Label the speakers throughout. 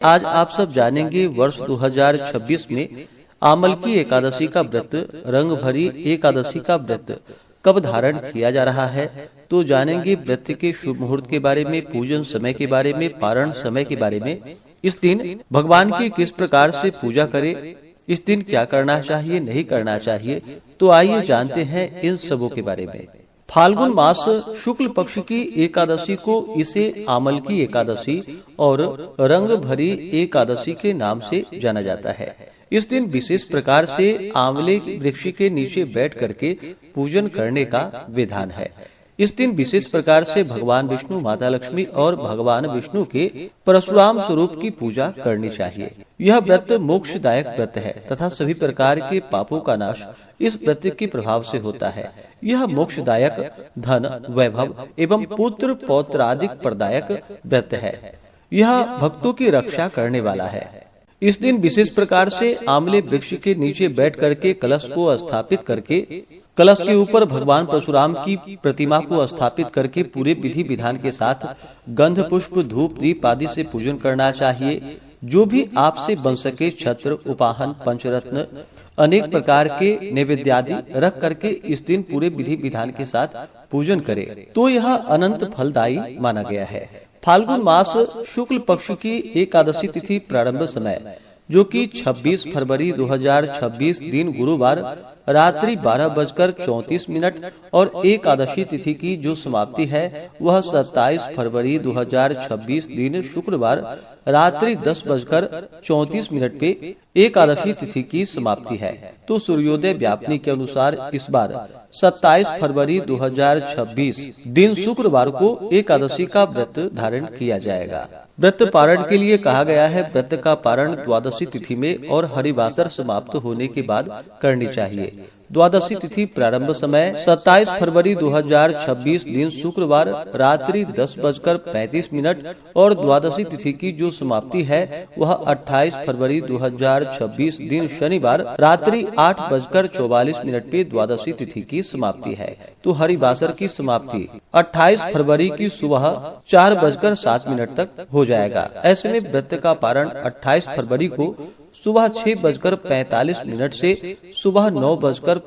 Speaker 1: आज आप सब जानेंगे वर्ष 2026 में आमल की एकादशी का व्रत, रंग भरी एकादशी का व्रत कब धारण किया जा रहा है। तो जानेंगे व्रत के शुभ मुहूर्त के बारे में, पूजन समय के बारे में, पारण समय के बारे में, इस दिन भगवान की किस प्रकार से पूजा करें, इस दिन क्या करना चाहिए, नहीं करना चाहिए। तो आइए जानते हैं इन सबों के बारे में। फाल्गुन मास शुक्ल पक्ष की एकादशी को इसे आमल की एकादशी और रंग भरी एकादशी के नाम से जाना जाता है। इस दिन विशेष प्रकार से आंवले वृक्ष के नीचे बैठ करके पूजन करने का विधान है। इस दिन विशेष प्रकार से भगवान विष्णु, माता लक्ष्मी और भगवान विष्णु के परशुराम स्वरूप की पूजा करनी चाहिए। यह व्रत मोक्षदायक व्रत है तथा सभी प्रकार के पापों का नाश इस व्रत के प्रभाव से होता है। यह मोक्षदायक, धन, वैभव एवं पुत्र पौत्रादिक प्रदायक व्रत है। यह भक्तों की रक्षा करने वाला है। इस दिन विशेष प्रकार से आंवले वृक्ष के नीचे बैठ करके कलश को स्थापित करके, कलश के ऊपर भगवान परशुराम की प्रतिमा को स्थापित करके पूरे विधि विधान के साथ गंध, पुष्प, धूप, दीप आदि से पूजन करना चाहिए। जो भी आपसे बन सके छत्र, उपाहन, पंचरत्न, अनेक प्रकार के नैवेद्य आदि रख करके इस दिन पूरे विधि विधान के साथ पूजन करे तो यह अनंत फलदायी माना गया है। फाल्गुन मास शुक्ल पक्ष की एकादशी तिथि प्रारंभ समय जो कि 26 फरवरी 2026 दिन गुरुवार रात्रि 12:34 और एकादशी तिथि की जो समाप्ति है वह 27 फरवरी 2026 दिन शुक्रवार रात्रि 10:34 पे एकादशी तिथि की समाप्ति है। तो सूर्योदय व्यापनी के अनुसार इस बार 27 फरवरी 2026 दिन शुक्रवार को एकादशी का व्रत धारण किया जाएगा। व्रत पारण के लिए कहा गया है। व्रत का पारण द्वादशी तिथि में और हरिवासर समाप्त होने के बाद करनी चाहिए। द्वादशी तिथि प्रारंभ समय 27 फरवरी 2026 दिन शुक्रवार रात्रि 10:35 और द्वादशी तिथि की जो समाप्ति है वह 28 फरवरी 2026 दिन शनिवार रात्रि 8:44 पे द्वादशी तिथि की समाप्ति है। तो हरिवासर की समाप्ति 28 फरवरी की सुबह 4:07 तक हो जाएगा। ऐसे में व्रत का पारण 28 फरवरी को सुबह 6:45 से सुबह 9:05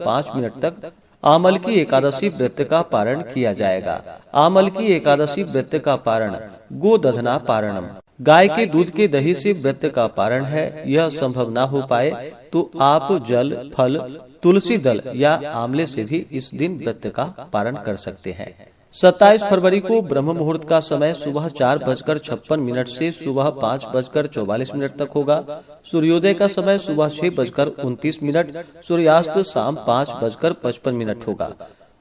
Speaker 1: तक आमल की एकादशी व्रत का पारण किया जाएगा। आमल की एकादशी व्रत का पारण गोदधना पारणम, गाय के दूध के दही से व्रत का पारण है। यह संभव ना हो पाए तो आप जल, फल, तुलसी दल या आंवले से भी इस दिन व्रत का पारण कर सकते हैं। 27 फरवरी को ब्रह्म मुहूर्त का समय सुबह 4:56 से सुबह 5:44 तक होगा। सूर्योदय का समय सुबह 6:29, सूर्यास्त शाम 5:55 होगा।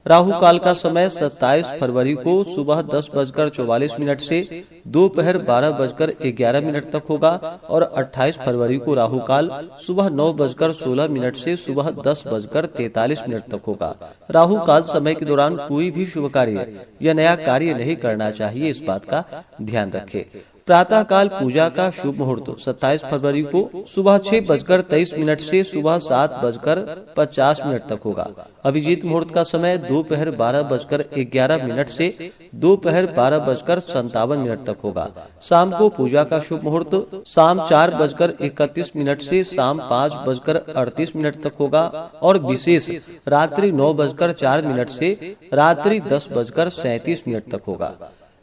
Speaker 1: राहु काल का समय 27 फरवरी को सुबह 10:44 से दोपहर 12:11 तक होगा और 28 फरवरी को राहु काल सुबह 9:16 से सुबह 10:43 तक होगा। राहु काल समय के दौरान कोई भी शुभ कार्य या नया कार्य नहीं करना चाहिए, इस बात का ध्यान रखें। प्रातः काल पूजा का शुभ मुहूर्त 27 फरवरी को सुबह 6:23 से सुबह 7:50 तक होगा। अभिजीत मुहूर्त का समय दोपहर 12:11 से दोपहर 12:57 तक होगा। शाम को पूजा का शुभ मुहूर्त शाम 4:31 से शाम 5:38 तक होगा और विशेष रात्रि 9:04 से रात्रि 10:37 तक होगा।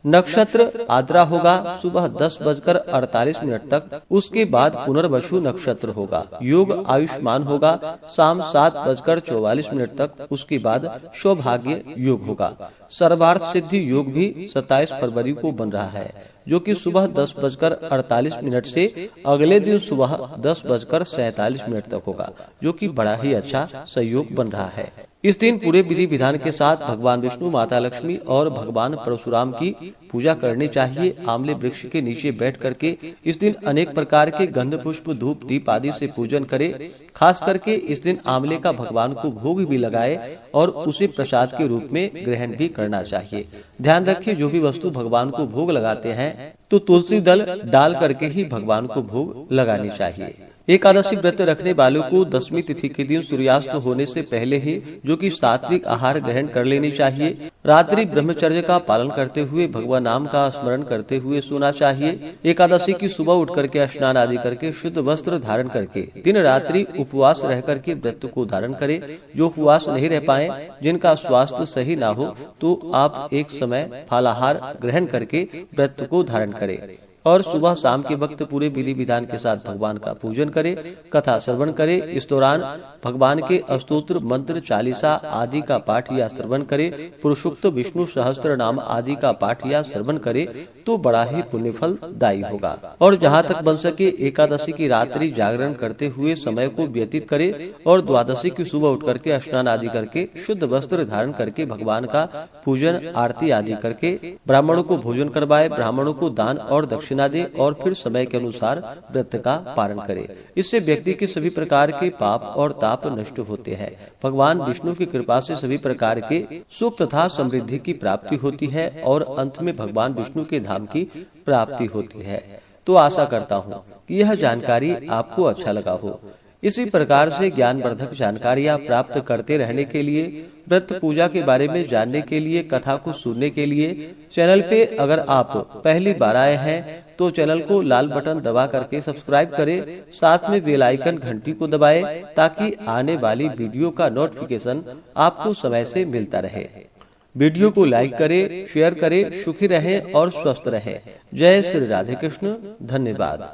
Speaker 1: नक्षत्र आद्रा होगा सुबह 10:48 तक, उसके बाद पुनर्वसु नक्षत्र होगा। योग आयुष्मान होगा शाम 7:44 तक, उसके बाद सौभाग्य योग होगा। सर्वार्थ सिद्धि योग भी 27 फरवरी को बन रहा है जो कि सुबह 10:48 से अगले दिन सुबह 10:47 तक होगा, जो कि बड़ा ही अच्छा सहयोग बन रहा है। इस दिन पूरे विधि विधान के साथ भगवान विष्णु, माता लक्ष्मी और भगवान परशुराम की पूजा करनी चाहिए। आंवले वृक्ष के नीचे बैठ करके इस दिन अनेक प्रकार के गंध, पुष्प, धूप, दीप आदि से पूजन करे। खास करके इस दिन आंवले का भगवान को भोग भी लगाए और उसे प्रसाद के रूप में ग्रहण भी करना चाहिए। ध्यान रखिए, जो भी वस्तु भगवान को भोग लगाते हैं तो तुलसी दल डाल करके ही भगवान को भोग लगानी चाहिए। एकादशी व्रत रखने वालों को दशमी तिथि के दिन सूर्यास्त होने से पहले ही जो कि सात्विक आहार ग्रहण कर लेनी चाहिए। रात्रि ब्रह्मचर्य का पालन करते हुए भगवान नाम का स्मरण करते हुए सोना चाहिए। एकादशी की सुबह उठ करके स्नान आदि करके शुद्ध वस्त्र धारण करके दिन रात्रि उपवास रह करके व्रत को धारण करें। जो उपवास नहीं रह पाए, जिनका स्वास्थ्य सही ना हो, तो आप एक समय फलाहार ग्रहण करके व्रत को धारण करें और सुबह शाम के वक्त पूरे विधि विधान के साथ भगवान का पूजन करें, कथा श्रवण करें। इस दौरान भगवान के स्तोत्र मंत्र चालीसा आदि का पाठ या श्रवण करें। पुरुषोक्त विष्णु सहस्त्र नाम आदि का पाठ या श्रवण करें तो बड़ा ही पुण्य फल दायी होगा। और जहाँ तक बन सके एकादशी की रात्रि जागरण करते हुए समय को व्यतीत करे और द्वादशी की सुबह उठ करके स्नान आदि करके शुद्ध वस्त्र धारण करके भगवान का पूजन आरती आदि करके ब्राह्मणों को भोजन करवाए, ब्राह्मणों को दान और दक्षिणा दे और फिर समय के अनुसार व्रत का पालन करे। इससे व्यक्ति के सभी प्रकार के पाप और ताप नष्ट होते हैं। भगवान विष्णु की कृपा से सभी प्रकार के सुख तथा समृद्धि की प्राप्ति होती है और अंत में भगवान विष्णु के धाम की प्राप्ति होती है। तो आशा करता हूँ कि यह जानकारी आपको अच्छा लगा हो। इसी प्रकार से ज्ञानवर्धक जानकारियाँ प्राप्त करते रहने के लिए, व्रत पूजा के बारे में जानने के लिए, कथा को सुनने के लिए चैनल पे अगर आप पहली बार आए हैं तो चैनल को लाल बटन दबा करके सब्सक्राइब करें, साथ में बेल आइकन घंटी को दबाएं ताकि आने वाली वीडियो का नोटिफिकेशन आपको समय से मिलता रहे। वीडियो को लाइक करें, शेयर करें। सुखी रहें और स्वस्थ रहें। जय श्री राधे कृष्ण। धन्यवाद।